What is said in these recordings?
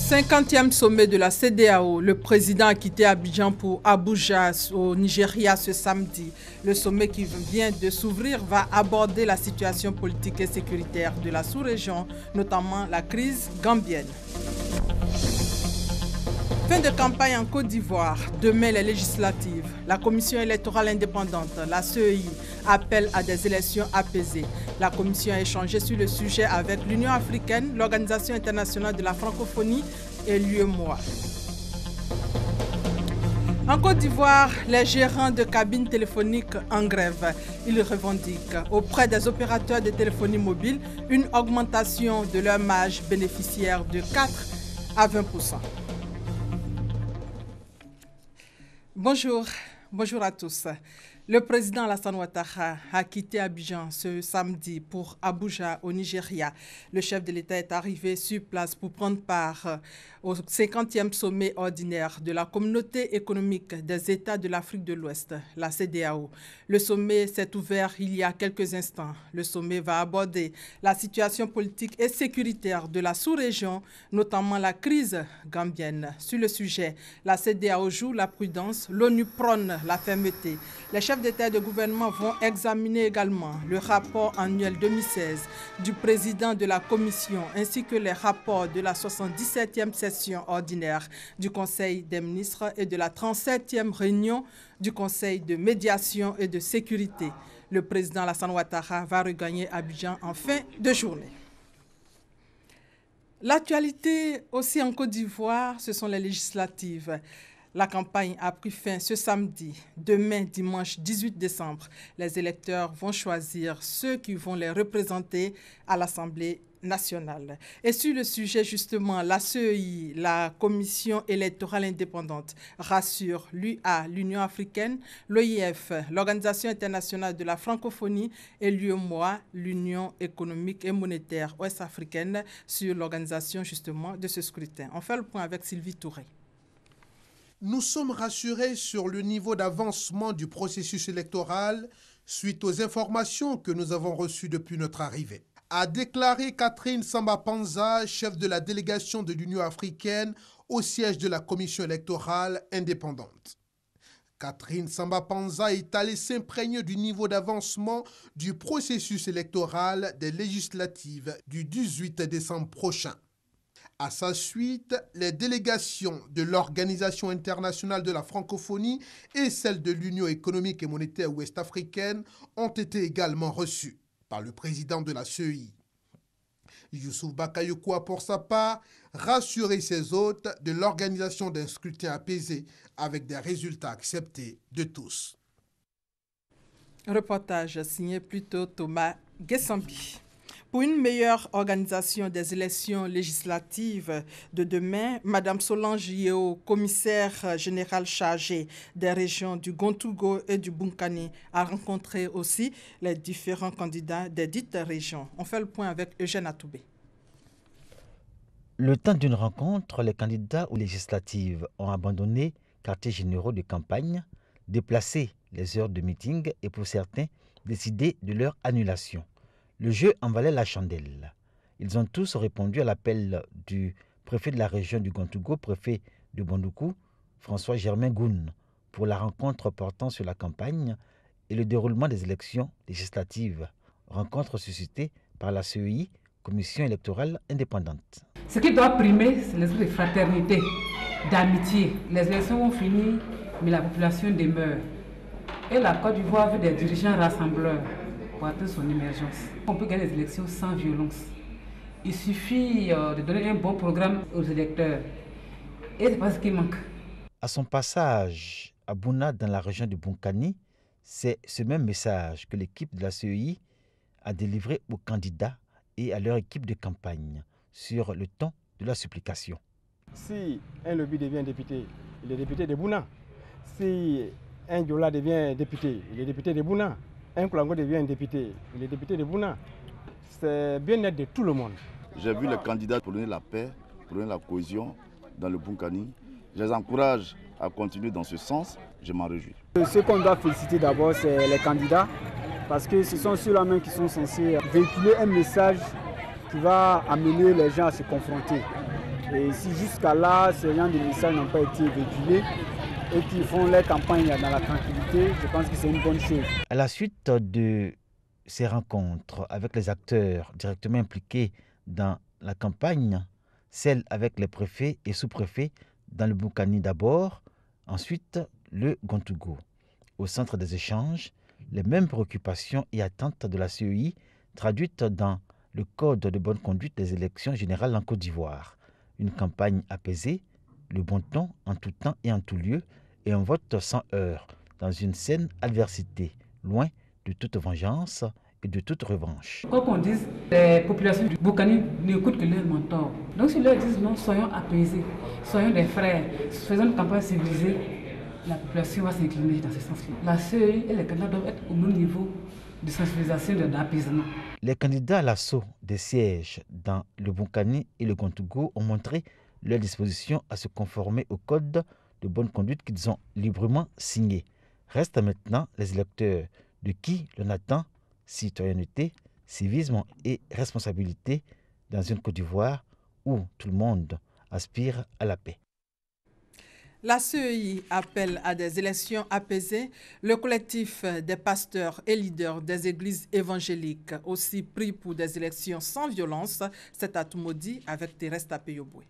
50e sommet de la CEDEAO, le président a quitté Abidjan pour Abuja au Nigeria ce samedi. Le sommet qui vient de s'ouvrir va aborder la situation politique et sécuritaire de la sous-région, notamment la crise gambienne. Fin de campagne en Côte d'Ivoire, demain les législatives. La Commission électorale indépendante, la CEI, appelle à des élections apaisées. La Commission a échangé sur le sujet avec l'Union africaine, l'Organisation internationale de la francophonie et l'UEMOA. En Côte d'Ivoire, les gérants de cabines téléphoniques en grève. Ils revendiquent auprès des opérateurs de téléphonie mobile une augmentation de leur marge bénéficiaire de 4 à 20%. Bonjour à tous. Le président Alassane Ouattara a quitté Abidjan ce samedi pour Abuja au Nigeria. Le chef de l'État est arrivé sur place pour prendre part au 50e sommet ordinaire de la Communauté économique des États de l'Afrique de l'Ouest, la CEDEAO. Le sommet s'est ouvert il y a quelques instants. Le sommet va aborder la situation politique et sécuritaire de la sous-région, notamment la crise gambienne. Sur le sujet, la CEDEAO joue la prudence, l'ONU prône la fermeté. Les chefs d'État et de gouvernement vont examiner également le rapport annuel 2016 du président de la Commission ainsi que les rapports de la 77e session ordinaire du Conseil des ministres et de la 37e réunion du Conseil de médiation et de sécurité. Le président Alassane Ouattara va regagner Abidjan en fin de journée. L'actualité aussi en Côte d'Ivoire, ce sont les législatives. La campagne a pris fin ce samedi. Demain, dimanche 18 décembre, les électeurs vont choisir ceux qui vont les représenter à l'Assemblée nationale. Et sur le sujet, justement, la CEI, la Commission électorale indépendante, rassure l'UA, l'Union africaine, l'OIF, l'Organisation internationale de la francophonie et l'UEMOA, l'Union économique et monétaire ouest-africaine, sur l'organisation, justement, de ce scrutin. On fait le point avec Sylvie Touré. Nous sommes rassurés sur le niveau d'avancement du processus électoral suite aux informations que nous avons reçues depuis notre arrivée, a déclaré Catherine Samba-Panza, chef de la délégation de l'Union africaine au siège de la Commission électorale indépendante. Catherine Samba-Panza est allée s'imprégner du niveau d'avancement du processus électoral des législatives du 18 décembre prochain. À sa suite, les délégations de l'Organisation internationale de la francophonie et celles de l'Union économique et monétaire ouest-africaine ont été également reçues par le président de la CEI. Youssouf Bakayoko a pour sa part rassuré ses hôtes de l'organisation d'un scrutin apaisé avec des résultats acceptés de tous. Reportage signé plutôt Thomas Gessambi. Pour une meilleure organisation des élections législatives de demain, Mme Solange Yeo, commissaire générale chargée des régions du Gontougo et du Bunkani, a rencontré aussi les différents candidats des dites régions. On fait le point avec Eugène Atoubé. Le temps d'une rencontre, les candidats aux législatives ont abandonné quartiers généraux de campagne, déplacé les heures de meeting et pour certains, décidé de leur annulation. Le jeu en valait la chandelle. Ils ont tous répondu à l'appel du préfet de la région du Gontougo, préfet de Bondoukou, François Germain Goun, pour la rencontre portant sur la campagne et le déroulement des élections législatives. Rencontre suscitée par la CEI, Commission électorale indépendante. Ce qui doit primer, c'est l'esprit de fraternité, d'amitié. Les élections vont finir, mais la population demeure. Et la Côte d'Ivoire veut des dirigeants rassembleurs pour atteindre son émergence. On peut gagner des élections sans violence. Il suffit de donner un bon programme aux électeurs. Et c'est pas ce qui manque. À son passage à Bouna, dans la région de Bunkani, c'est ce même message que l'équipe de la CEI a délivré aux candidats et à leur équipe de campagne sur le ton de la supplication. Si un lobby devient député, il est député de Bouna. Si un Diola devient député, il est député de Bouna. Un Koulango devient député, il est député de Bouna. C'est bien-être de tout le monde. J'ai vu les candidats pour donner la paix, pour donner la cohésion dans le Bunkani. Je les encourage à continuer dans ce sens, je m'en réjouis. Ce qu'on doit féliciter d'abord, c'est les candidats, parce que ce sont ceux-là même qui sont censés véhiculer un message qui va amener les gens à se confronter. Et si jusqu'à là, ces gens de messages n'ont pas été véhiculés et qu'ils font leur campagne dans la tranquillité, je pense que c'est une bonne chose. À la suite de ces rencontres avec les acteurs directement impliqués dans la campagne, celles avec les préfets et sous-préfets dans le Boukani d'abord, ensuite le Gontougo. Au centre des échanges, les mêmes préoccupations et attentes de la CEI traduites dans le Code de bonne conduite des élections générales en Côte d'Ivoire. Une campagne apaisée, le bon ton en tout temps et en tout lieu, et un vote sans heurts dans une saine adversité, loin de toute vengeance et de toute revanche. Quoi qu'on dise, les populations du Boukani n'écoutent que leurs mentors. Donc si leur disent non, soyons apaisés, soyons des frères, faisons une campagne civilisée, la population va s'incliner dans ce sens-là. La CEI et les candidats doivent être au même niveau de sensibilisation et d'apaisement. Les candidats à l'assaut des sièges dans le Boukani et le Gontougo ont montré leur disposition à se conformer au code de bonne conduite qu'ils ont librement signé. Restent maintenant les électeurs de qui l'on attend citoyenneté, civisme et responsabilité dans une Côte d'Ivoire où tout le monde aspire à la paix. La CEI appelle à des élections apaisées. Le collectif des pasteurs et leaders des églises évangéliques aussi pris pour des élections sans violence, c'est à Toumoudi avec Thérèse Tapeyoboué.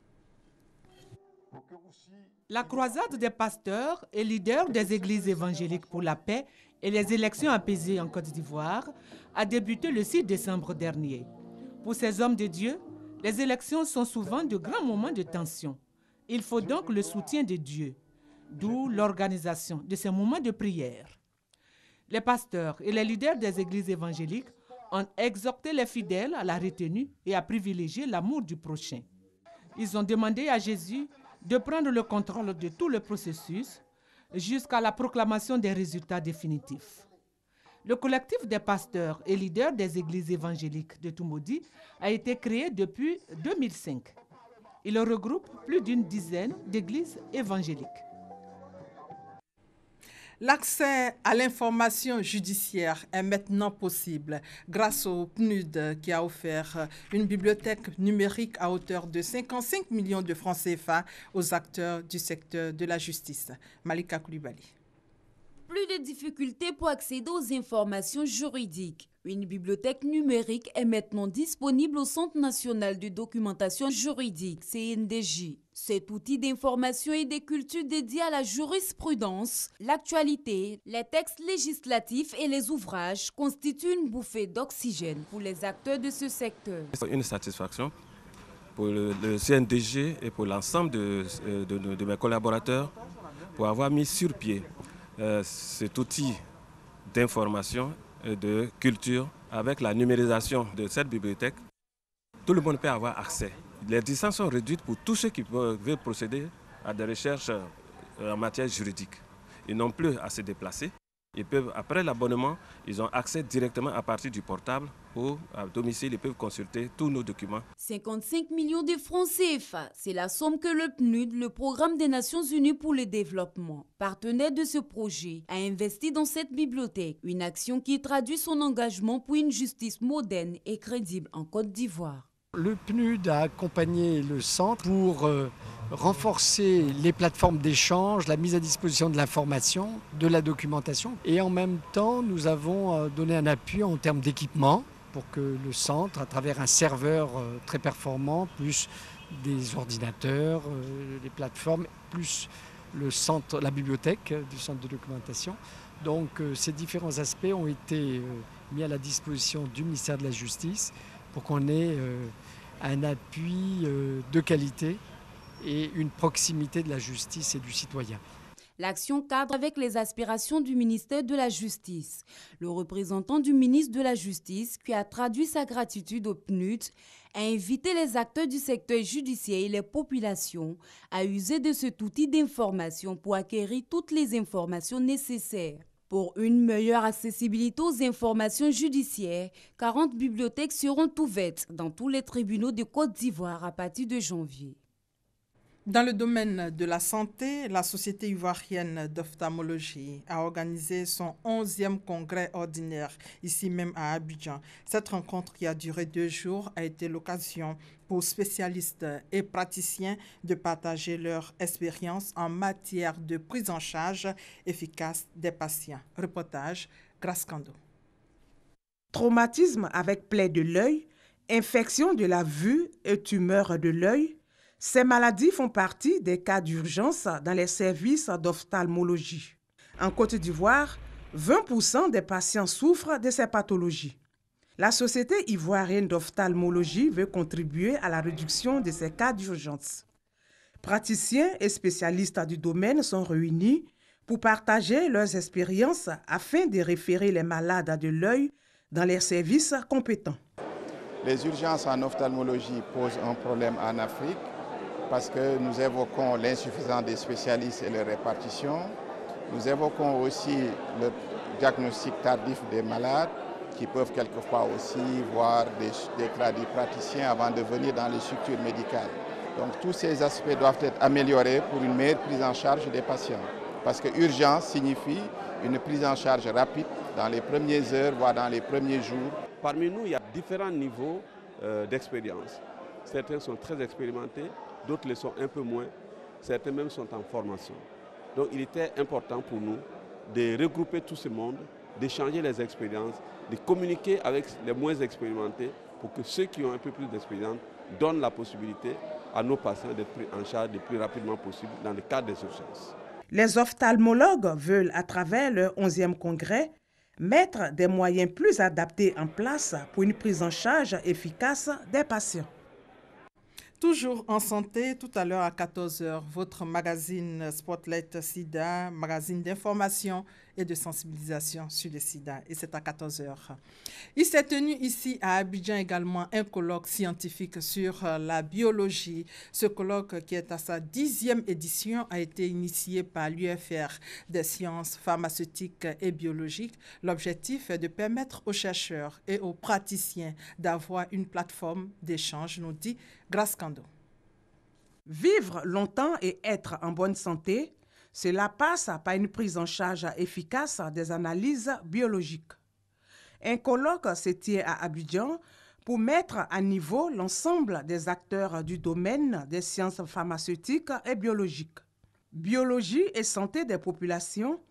La croisade des pasteurs et leaders des églises évangéliques pour la paix et les élections apaisées en Côte d'Ivoire a débuté le 6 décembre dernier. Pour ces hommes de Dieu, les élections sont souvent de grands moments de tension. Il faut donc le soutien de Dieu, d'où l'organisation de ces moments de prière. Les pasteurs et les leaders des églises évangéliques ont exhorté les fidèles à la retenue et à privilégier l'amour du prochain. Ils ont demandé à Jésus de prendre le contrôle de tout le processus jusqu'à la proclamation des résultats définitifs. Le collectif des pasteurs et leaders des églises évangéliques de Toumoudi a été créé depuis 2005. Il regroupe plus d'une dizaine d'églises évangéliques. L'accès à l'information judiciaire est maintenant possible grâce au PNUD qui a offert une bibliothèque numérique à hauteur de 55 millions de francs CFA aux acteurs du secteur de la justice. Malika Koulibaly. Plus de difficultés pour accéder aux informations juridiques. Une bibliothèque numérique est maintenant disponible au Centre national de documentation juridique, CNDJ. Cet outil d'information et de culture dédié à la jurisprudence, l'actualité, les textes législatifs et les ouvrages constituent une bouffée d'oxygène pour les acteurs de ce secteur. C'est une satisfaction pour le CNDG et pour l'ensemble de mes collaborateurs pour avoir mis sur pied cet outil d'information et de culture avec la numérisation de cette bibliothèque. Tout le monde peut avoir accès. Les distances sont réduites pour tous ceux qui veulent procéder à des recherches en matière juridique. Ils n'ont plus à se déplacer. Ils peuvent, après l'abonnement, ils ont accès directement à partir du portable ou à domicile. Ils peuvent consulter tous nos documents. 55 millions de francs CFA, c'est la somme que le PNUD, le Programme des Nations Unies pour le développement, partenaire de ce projet, a investi dans cette bibliothèque. Une action qui traduit son engagement pour une justice moderne et crédible en Côte d'Ivoire. Le PNUD a accompagné le centre pour renforcer les plateformes d'échange, la mise à disposition de l'information, de la documentation. Et en même temps, nous avons donné un appui en termes d'équipement pour que le centre, à travers un serveur très performant, plus des ordinateurs, les plateformes, plus le centre, la bibliothèque du centre de documentation. Donc ces différents aspects ont été mis à la disposition du ministère de la Justice pour qu'on ait un appui de qualité et une proximité de la justice et du citoyen. L'action cadre avec les aspirations du ministère de la Justice. Le représentant du ministre de la Justice, qui a traduit sa gratitude au PNUD, a invité les acteurs du secteur judiciaire et les populations à user de cet outil d'information pour acquérir toutes les informations nécessaires. Pour une meilleure accessibilité aux informations judiciaires, 40 bibliothèques seront ouvertes dans tous les tribunaux de Côte d'Ivoire à partir de janvier. Dans le domaine de la santé, la Société ivoirienne d'ophtalmologie a organisé son 11e congrès ordinaire ici même à Abidjan. Cette rencontre qui a duré 2 jours a été l'occasion pour spécialistes et praticiens de partager leur expérience en matière de prise en charge efficace des patients. Reportage Grace Kando. Traumatisme avec plaie de l'œil, infection de la vue et tumeur de l'œil, ces maladies font partie des cas d'urgence dans les services d'ophtalmologie. En Côte d'Ivoire, 20% des patients souffrent de ces pathologies. La Société ivoirienne d'ophtalmologie veut contribuer à la réduction de ces cas d'urgence. Praticiens et spécialistes du domaine sont réunis pour partager leurs expériences afin de référer les malades de l'œil dans les services compétents. Les urgences en ophtalmologie posent un problème en Afrique parce que nous évoquons l'insuffisance des spécialistes et leur répartition. Nous évoquons aussi le diagnostic tardif des malades qui peuvent quelquefois aussi voir des praticiens avant de venir dans les structures médicales. Donc tous ces aspects doivent être améliorés pour une meilleure prise en charge des patients. Parce que urgence signifie une prise en charge rapide dans les premières heures, voire dans les premiers jours. Parmi nous, il y a différents niveaux d'expérience. Certains sont très expérimentés, d'autres le sont un peu moins, certains même sont en formation. Donc il était important pour nous de regrouper tout ce monde, d'échanger les expériences, de communiquer avec les moins expérimentés pour que ceux qui ont un peu plus d'expérience donnent la possibilité à nos patients d'être pris en charge le plus rapidement possible dans le cadre des urgences. Les ophtalmologues veulent, à travers leur 11e congrès, mettre des moyens plus adaptés en place pour une prise en charge efficace des patients. Toujours en santé, tout à l'heure à 14h, votre magazine Spotlight Sida, magazine d'information et de sensibilisation sur le sida. Et c'est à 14h. Il s'est tenu ici à Abidjan également un colloque scientifique sur la biologie. Ce colloque, qui est à sa 10e édition, a été initié par l'UFR des sciences pharmaceutiques et biologiques. L'objectif est de permettre aux chercheurs et aux praticiens d'avoir une plateforme d'échange, nous dit Grace Kando. Vivre longtemps et être en bonne santé, cela passe par une prise en charge efficace des analyses biologiques. Un colloque se tient à Abidjan pour mettre à niveau l'ensemble des acteurs du domaine des sciences pharmaceutiques et biologiques. Biologie et santé des populations,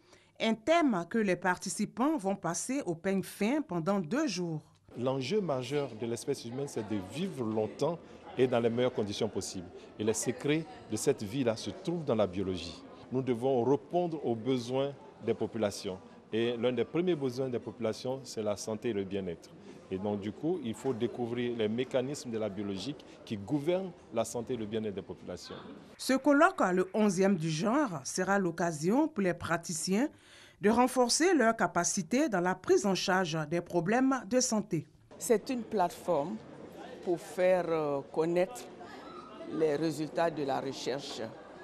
un thème que les participants vont passer au peigne fin pendant 2 jours. L'enjeu majeur de l'espèce humaine, c'est de vivre longtemps et dans les meilleures conditions possibles. Et les secrets de cette vie-là se trouvent dans la biologie. Nous devons répondre aux besoins des populations. Et l'un des premiers besoins des populations, c'est la santé et le bien-être. Et donc, du coup, il faut découvrir les mécanismes de la biologie qui gouvernent la santé et le bien-être des populations. Ce colloque, le 11e du genre, sera l'occasion pour les praticiens de renforcer leurs capacités dans la prise en charge des problèmes de santé. C'est une plateforme pour faire connaître les résultats de la recherche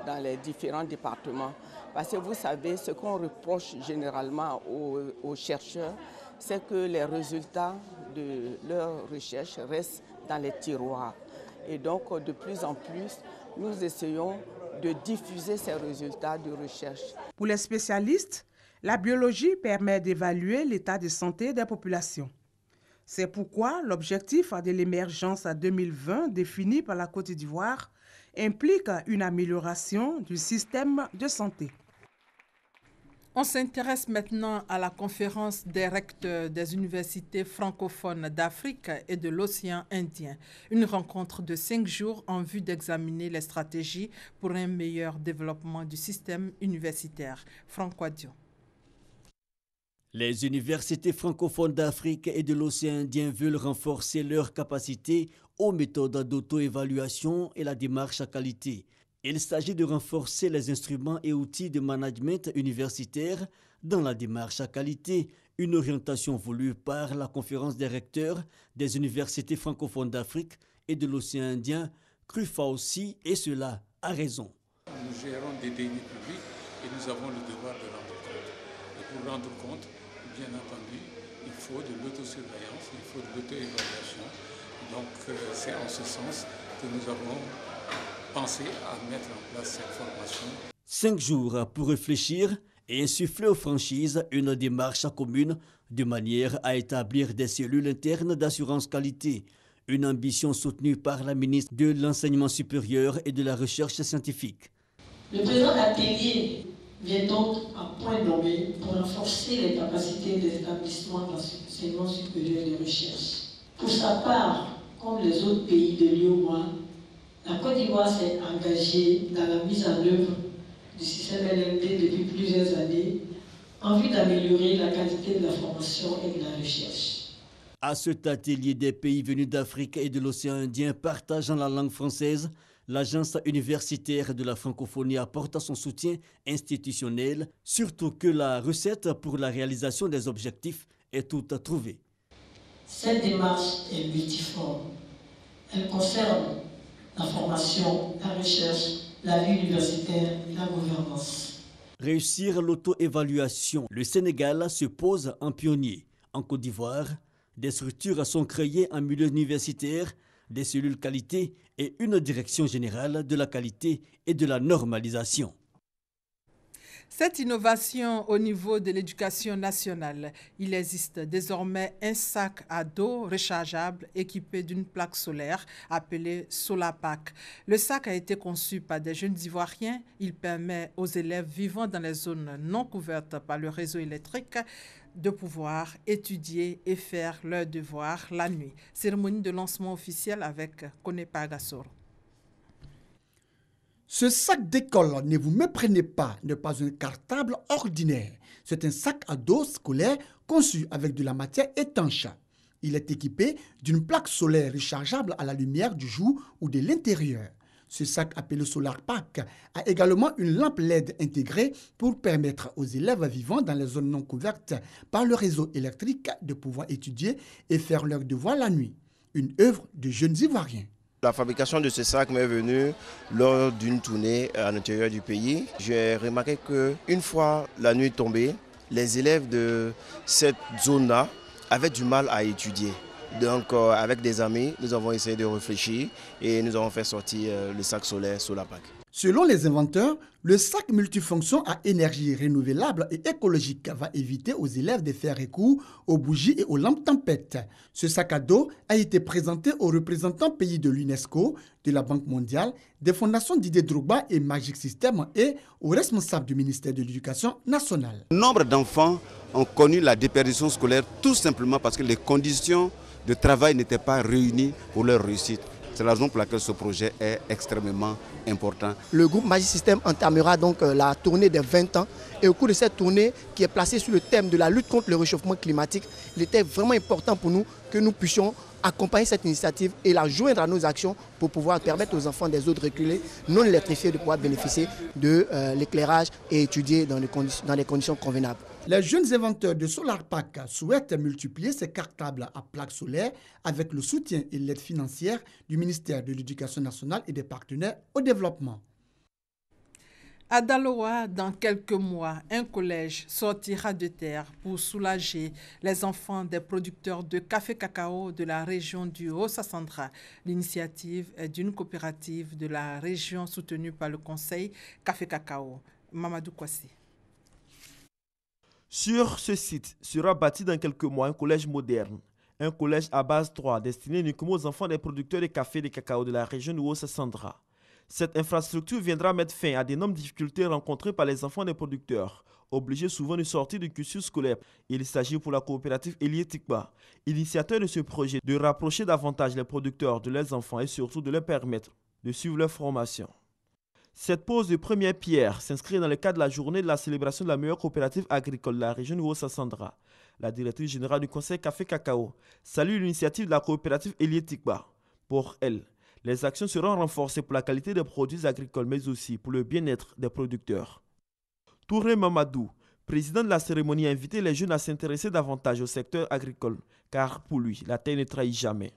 dans les différents départements. Parce que vous savez, ce qu'on reproche généralement aux chercheurs, c'est que les résultats de leurs recherches restent dans les tiroirs. Et donc, de plus en plus, nous essayons de diffuser ces résultats de recherche. Pour les spécialistes, la biologie permet d'évaluer l'état de santé des populations. C'est pourquoi l'objectif de l'émergence 2020 défini par la Côte d'Ivoire implique une amélioration du système de santé. On s'intéresse maintenant à la conférence des recteurs des universités francophones d'Afrique et de l'océan Indien. Une rencontre de 5 jours en vue d'examiner les stratégies pour un meilleur développement du système universitaire. Franck Quadio. Les universités francophones d'Afrique et de l'océan Indien veulent renforcer leurs capacités aux méthodes d'auto-évaluation et la démarche à qualité. Il s'agit de renforcer les instruments et outils de management universitaire dans la démarche à qualité, une orientation voulue par la conférence des recteurs des universités francophones d'Afrique et de l'océan Indien, CRUFA aussi, et cela a raison. Nous gérons des deniers publics et nous avons le devoir de rendre compte. Et pour rendre compte, bien entendu, il faut de l'autosurveillance, il faut de l'auto-évaluation. Donc c'est en ce sens que nous avons pensé à mettre en place cette formation. 5 jours pour réfléchir et insuffler aux franchises une démarche commune de manière à établir des cellules internes d'assurance qualité. Une ambition soutenue par la ministre de l'Enseignement supérieur et de la Recherche scientifique. Le présent atelier vient donc à point nommé pour renforcer les capacités des établissements d'enseignement supérieur et de recherche. Pour sa part, comme les autres pays de l'UOMOA, la Côte d'Ivoire s'est engagée dans la mise en œuvre du système LMD depuis plusieurs années en vue d'améliorer la qualité de la formation et de la recherche. À cet atelier, des pays venus d'Afrique et de l'océan Indien partageant la langue française, l'Agence universitaire de la francophonie apporte son soutien institutionnel, surtout que la recette pour la réalisation des objectifs est toute trouvée. Cette démarche est multiforme. Elle concerne la formation, la recherche, la vie universitaire et la gouvernance. Réussir l'auto-évaluation, le Sénégal se pose en pionnier. En Côte d'Ivoire, des structures sont créées en milieu universitaire, des cellules qualité et une direction générale de la qualité et de la normalisation. Cette innovation au niveau de l'éducation nationale, il existe désormais un sac à dos rechargeable équipé d'une plaque solaire appelée Solapack. Le sac a été conçu par des jeunes Ivoiriens. Il permet aux élèves vivant dans les zones non couvertes par le réseau électrique de pouvoir étudier et faire leurs devoirs la nuit. Cérémonie de lancement officielle avec Konepa Agassoro. Ce sac d'école, ne vous méprenez pas, n'est pas un cartable ordinaire. C'est un sac à dos scolaire conçu avec de la matière étanche. Il est équipé d'une plaque solaire rechargeable à la lumière du jour ou de l'intérieur. Ce sac appelé Solapack a également une lampe LED intégrée pour permettre aux élèves vivant dans les zones non couvertes par le réseau électrique de pouvoir étudier et faire leurs devoirs la nuit. Une œuvre de jeunes Ivoiriens. La fabrication de ce sac m'est venue lors d'une tournée à l'intérieur du pays. J'ai remarqué qu'une fois la nuit tombée, les élèves de cette zone-là avaient du mal à étudier. Donc avec des amis, nous avons essayé de réfléchir et nous avons fait sortir le sac solaire Solapack. Selon les inventeurs, le sac multifonction à énergie renouvelable et écologique va éviter aux élèves de faire recours aux bougies et aux lampes tempêtes. Ce sac à dos a été présenté aux représentants pays de l'UNESCO, de la Banque mondiale, des fondations Didier Drogba et Magic System et aux responsables du ministère de l'Éducation nationale. Nombre d'enfants ont connu la déperdition scolaire tout simplement parce que les conditions de travail n'étaient pas réunies pour leur réussite. C'est la raison pour laquelle ce projet est extrêmement important. Le groupe Magic System entamera donc la tournée des 20 ans. Et au cours de cette tournée qui est placée sur le thème de la lutte contre le réchauffement climatique, il était vraiment important pour nous que nous puissions accompagner cette initiative et la joindre à nos actions pour pouvoir permettre aux enfants des zones reculées non électrifiées de pouvoir bénéficier de l'éclairage et étudier dans des conditions convenables. Les jeunes inventeurs de Solapack souhaitent multiplier ces cartables à plaques solaires avec le soutien et l'aide financière du ministère de l'Éducation nationale et des partenaires au développement. À Daloa, dans quelques mois, un collège sortira de terre pour soulager les enfants des producteurs de café-cacao de la région du Haut-Sassandra. L'initiative est d'une coopérative de la région soutenue par le conseil Café-Cacao. Mamadou Kwasi. Sur ce site sera bâti dans quelques mois un collège moderne. Un collège à base 3 destiné uniquement aux enfants des producteurs de café et de cacao de la région du Haut-Sassandra. Cette infrastructure viendra mettre fin à d'énormes difficultés rencontrées par les enfants des producteurs, obligés souvent de sortir du cursus scolaire. Il s'agit pour la coopérative Elie Tikba, initiateur de ce projet, de rapprocher davantage les producteurs de leurs enfants et surtout de leur permettre de suivre leur formation. Cette pose de première pierre s'inscrit dans le cadre de la journée de la célébration de la meilleure coopérative agricole de la région du Haut-Sassandra. La directrice générale du conseil Café-Cacao salue l'initiative de la coopérative Elie Tikba. Pour elle, les actions seront renforcées pour la qualité des produits agricoles, mais aussi pour le bien-être des producteurs. Touré Mamadou, président de la cérémonie, a invité les jeunes à s'intéresser davantage au secteur agricole, car pour lui, la terre ne trahit jamais.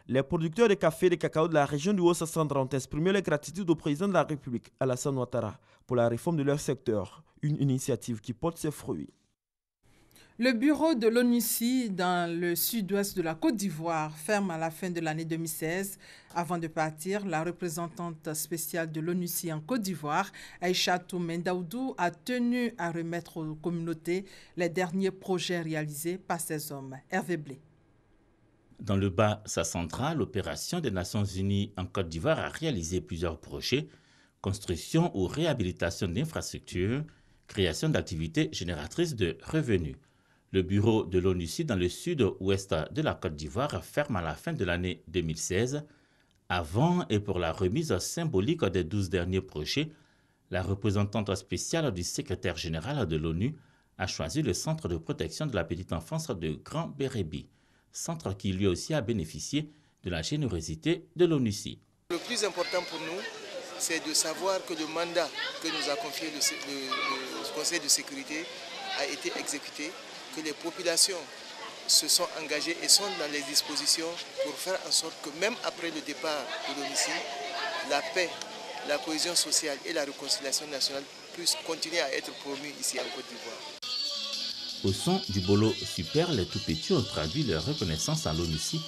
Les producteurs de café et de cacao de la région du Haut-Sassandra ont exprimé leur gratitude au président de la République, Alassane Ouattara, pour la réforme de leur secteur, une initiative qui porte ses fruits. Le bureau de l'ONUCI dans le sud-ouest de la Côte d'Ivoire ferme à la fin de l'année 2016. Avant de partir, la représentante spéciale de l'ONUCI en Côte d'Ivoire, Aïchatou Mendaoudou, a tenu à remettre aux communautés les derniers projets réalisés par ces hommes. Hervé Blé. Dans le Bassa central, l'opération des Nations Unies en Côte d'Ivoire a réalisé plusieurs projets, construction ou réhabilitation d'infrastructures, création d'activités génératrices de revenus. Le bureau de l'ONUCI dans le sud-ouest de la Côte d'Ivoire ferme à la fin de l'année 2016. Avant et pour la remise symbolique des 12 derniers projets, la représentante spéciale du secrétaire général de l'ONU a choisi le centre de protection de la petite enfance de Grand Bérébi, centre qui lui aussi a bénéficié de la générosité de l'ONUCI. Le plus important pour nous, c'est de savoir que le mandat que nous a confié le Conseil de sécurité a été exécuté, que les populations se sont engagées et sont dans les dispositions pour faire en sorte que même après le départ de l'ONUCI, la paix, la cohésion sociale et la réconciliation nationale puissent continuer à être promues ici en Côte d'Ivoire. Au son du bolo super, les tout-petits ont traduit leur reconnaissance à l'ONUCI,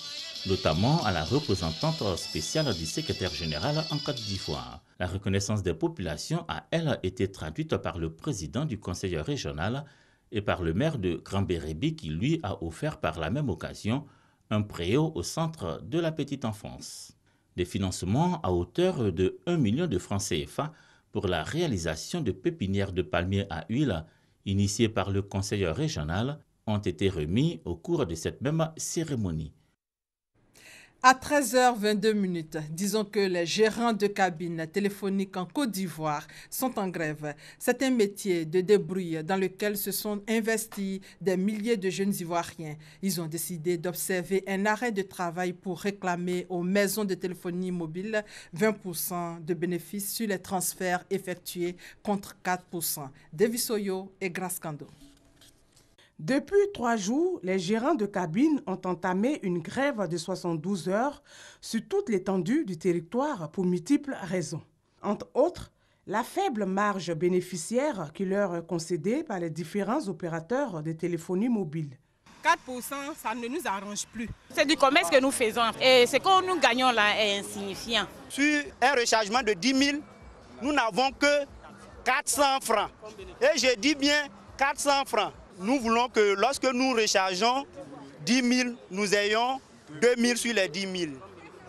notamment à la représentante spéciale du secrétaire général en Côte d'Ivoire. La reconnaissance des populations a, elle, été traduite par le président du conseil régional et par le maire de Grand Bérébi qui lui a offert par la même occasion un préau au centre de la petite enfance. Des financements à hauteur de 1 million de francs CFA pour la réalisation de pépinières de palmiers à huile initiées par le conseil régional ont été remis au cours de cette même cérémonie. À 13h22, disons que les gérants de cabines téléphoniques en Côte d'Ivoire sont en grève. C'est un métier de débrouille dans lequel se sont investis des milliers de jeunes Ivoiriens. Ils ont décidé d'observer un arrêt de travail pour réclamer aux maisons de téléphonie mobile 20% de bénéfices sur les transferts effectués contre 4%. Davis Oyo et Grace Kando. Depuis 3 jours, les gérants de cabines ont entamé une grève de 72 heures sur toute l'étendue du territoire pour multiples raisons. Entre autres, la faible marge bénéficiaire qui leur est concédée par les différents opérateurs de téléphonie mobile. 4%, ça ne nous arrange plus. C'est du commerce que nous faisons et ce que nous gagnons là est insignifiant. Sur un rechargement de 10 000, nous n'avons que 400 francs. Et je dis bien 400 francs. Nous voulons que lorsque nous rechargeons 10 000, nous ayons 2 000 sur les 10 000.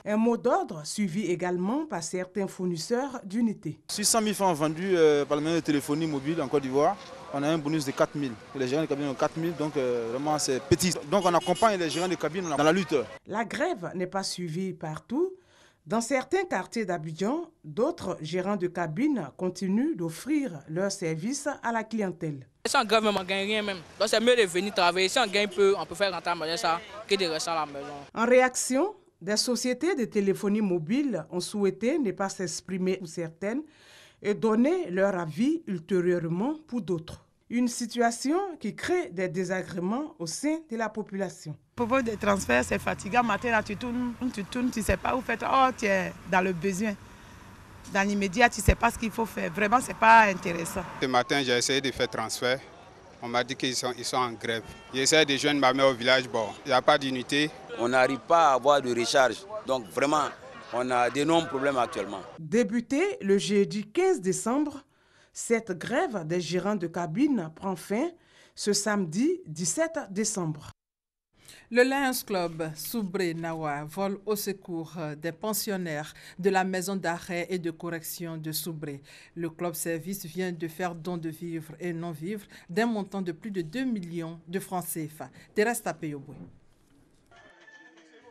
Un mot d'ordre suivi également par certains fournisseurs d'unités. Sur 100 000 francs vendus par le ministère de téléphonie mobile en Côte d'Ivoire, on a un bonus de 4 000. Les gérants de cabine ont 4 000, donc vraiment c'est petit. Donc on accompagne les gérants de cabine dans la lutte. La grève n'est pas suivie partout. Dans certains quartiers d'Abidjan, d'autres gérants de cabine continuent d'offrir leurs services à la clientèle. Si on grève, on ne gagne rien même. Donc c'est mieux de venir travailler. Si on gagne peu, on peut faire rentrer à la maison ça que de rester à la maison. En réaction, des sociétés de téléphonie mobile ont souhaité ne pas s'exprimer pour certaines et donner leur avis ultérieurement pour d'autres. Une situation qui crée des désagréments au sein de la population. Le propos des transferts, c'est fatigant. Matin, là, tu tournes, tu ne sais pas où faire. Oh, tu es dans le besoin. Dans l'immédiat, tu ne sais pas ce qu'il faut faire. Vraiment, ce n'est pas intéressant. Ce matin, j'ai essayé de faire transfert. On m'a dit qu'ils sont en grève. J'essaie de joindre ma mère au village. Bon, il n'y a pas d'unité. On n'arrive pas à avoir de recharge. Donc, vraiment, on a d'énormes problèmes actuellement. Débuté le jeudi 15 décembre, cette grève des gérants de cabine prend fin ce samedi 17 décembre. Le Lions Club Soubré Nawa vole au secours des pensionnaires de la maison d'arrêt et de correction de Soubré. Le club service vient de faire don de vivres et non-vivres d'un montant de plus de 2 millions de francs CFA. Thérèse Tapeyoboué.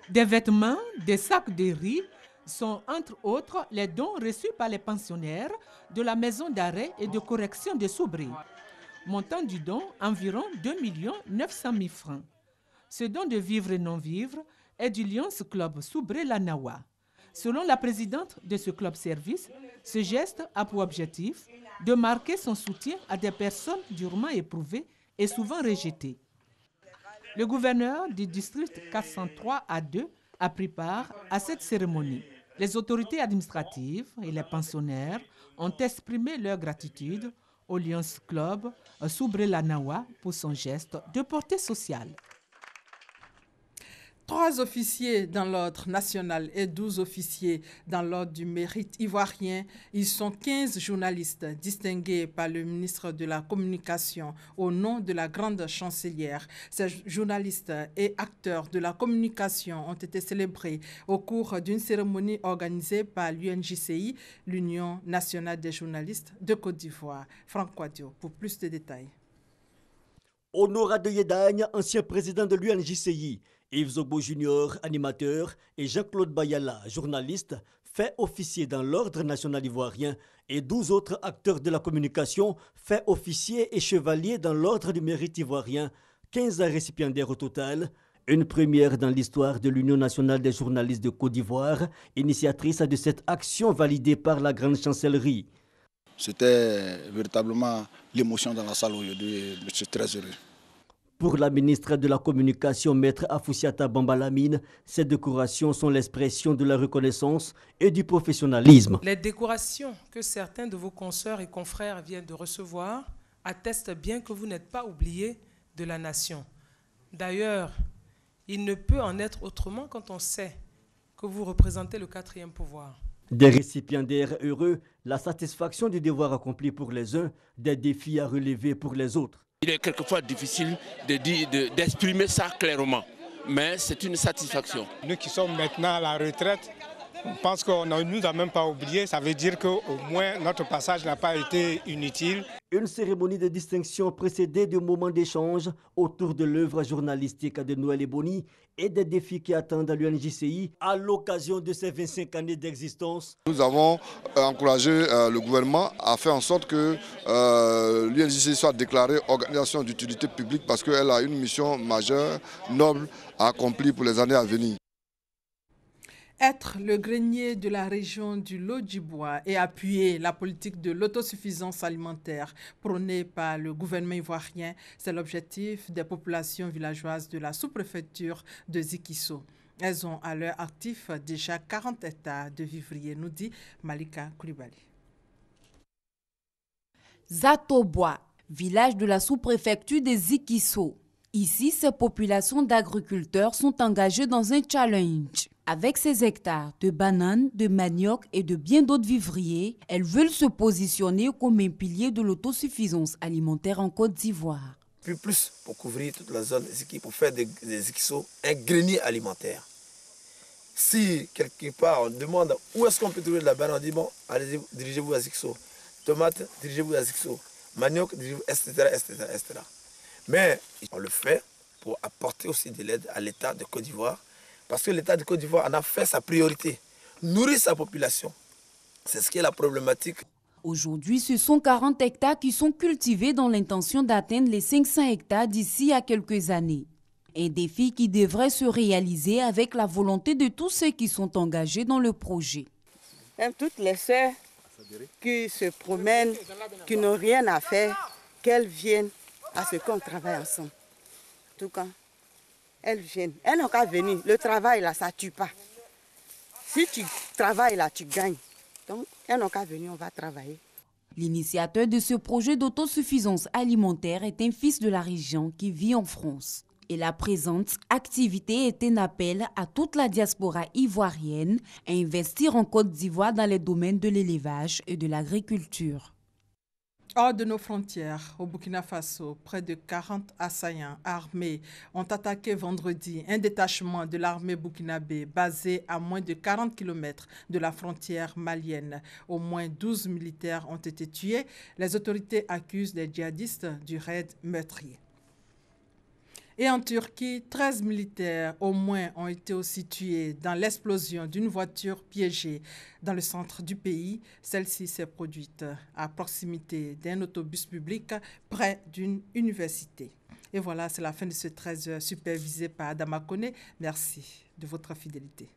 Des vêtements, des sacs de riz sont entre autres les dons reçus par les pensionnaires de la maison d'arrêt et de correction de Soubré. Montant du don environ 2 900 000 francs. Ce don de vivres et non-vivres est du Lions Club Soubré la Nawa. Selon la présidente de ce club service, ce geste a pour objectif de marquer son soutien à des personnes durement éprouvées et souvent rejetées. Le gouverneur du district 403 A2 a pris part à cette cérémonie. Les autorités administratives et les pensionnaires ont exprimé leur gratitude au Lions Club, Soubre Lanawa, pour son geste de portée sociale. 3 officiers dans l'ordre national et 12 officiers dans l'ordre du mérite ivoirien. Ils sont 15 journalistes distingués par le ministre de la Communication au nom de la grande chancelière. Ces journalistes et acteurs de la communication ont été célébrés au cours d'une cérémonie organisée par l'UNJCI, l'Union nationale des journalistes de Côte d'Ivoire. Franck Quadio pour plus de détails. Honora de Yedagne, ancien président de l'UNJCI, Yves Zogbo Junior, animateur, et Jean-Claude Bayala, journaliste, fait officier dans l'ordre national ivoirien, et 12 autres acteurs de la communication, fait officier et chevalier dans l'ordre du mérite ivoirien, 15 récipiendaires au total. Une première dans l'histoire de l'Union nationale des journalistes de Côte d'Ivoire, initiatrice de cette action validée par la grande chancellerie. C'était véritablement l'émotion dans la salle aujourd'hui et je suis très heureux. Pour la ministre de la Communication, Maître Afoussiata Bambalamine, ces décorations sont l'expression de la reconnaissance et du professionnalisme. Les décorations que certains de vos consoeurs et confrères viennent de recevoir attestent bien que vous n'êtes pas oubliés de la nation. D'ailleurs, il ne peut en être autrement quand on sait que vous représentez le 4e pouvoir. Des récipiendaires heureux, la satisfaction du devoir accompli pour les uns, des défis à relever pour les autres. Il est quelquefois difficile d'exprimer ça clairement, mais c'est une satisfaction. Nous qui sommes maintenant à la retraite, on pense qu'on ne nous a même pas oubliés. Ça veut dire qu'au moins notre passage n'a pas été inutile. Une cérémonie de distinction précédée de moments d'échange autour de l'œuvre journalistique de Noël Eboni et des défis qui attendent l'UNJCI à l'occasion de ses 25 années d'existence. Nous avons encouragé le gouvernement à faire en sorte que l'UNJCI soit déclarée organisation d'utilité publique parce qu'elle a une mission majeure, noble à accomplir pour les années à venir. Être le grenier de la région du Lodjibois et appuyer la politique de l'autosuffisance alimentaire prônée par le gouvernement ivoirien, c'est l'objectif des populations villageoises de la sous-préfecture de Zikisso. Elles ont à leur actif déjà 40 hectares de vivriers, nous dit Malika Koulibaly. Zatobois, village de la sous-préfecture de Zikisso. Ici, ces populations d'agriculteurs sont engagées dans un challenge. Avec ces hectares de bananes, de manioc et de bien d'autres vivriers, elles veulent se positionner comme un pilier de l'autosuffisance alimentaire en Côte d'Ivoire. Plus pour couvrir toute la zone, pour faire des Zikisso un grenier alimentaire. Si quelque part on demande où est-ce qu'on peut trouver de la banane, on dit bon, allez-y, dirigez-vous à Zikisso. Tomate, dirigez-vous à Zikisso. Manioc, dirigez-vous, etc., etc., etc. Mais on le fait pour apporter aussi de l'aide à l'État de Côte d'Ivoire, parce que l'État de Côte d'Ivoire en a fait sa priorité, nourrir sa population. C'est ce qui est la problématique. Aujourd'hui, ce sont 40 hectares qui sont cultivés dans l'intention d'atteindre les 500 hectares d'ici à quelques années. Un défi qui devrait se réaliser avec la volonté de tous ceux qui sont engagés dans le projet. Même toutes les sœurs qui se promènent, qui n'ont rien à faire, qu'elles viennent à ce qu'on travaille ensemble. En tout cas, elles viennent. Elles n'ont qu'à venir. Le travail, là, ça ne tue pas. Si tu travailles, là, tu gagnes. Donc, elles n'ont qu'à venir, on va travailler. L'initiateur de ce projet d'autosuffisance alimentaire est un fils de la région qui vit en France. Et la présente activité est un appel à toute la diaspora ivoirienne à investir en Côte d'Ivoire dans les domaines de l'élevage et de l'agriculture. Hors de nos frontières, au Burkina Faso, près de 40 assaillants armés ont attaqué vendredi un détachement de l'armée burkinabé basé à moins de 40 km de la frontière malienne. Au moins 12 militaires ont été tués. Les autorités accusent les djihadistes du raid meurtrier. Et en Turquie, 13 militaires au moins ont été aussi tués dans l'explosion d'une voiture piégée dans le centre du pays. Celle-ci s'est produite à proximité d'un autobus public près d'une université. Et voilà, c'est la fin de ce 13h supervisé par Adama Kone. Merci de votre fidélité.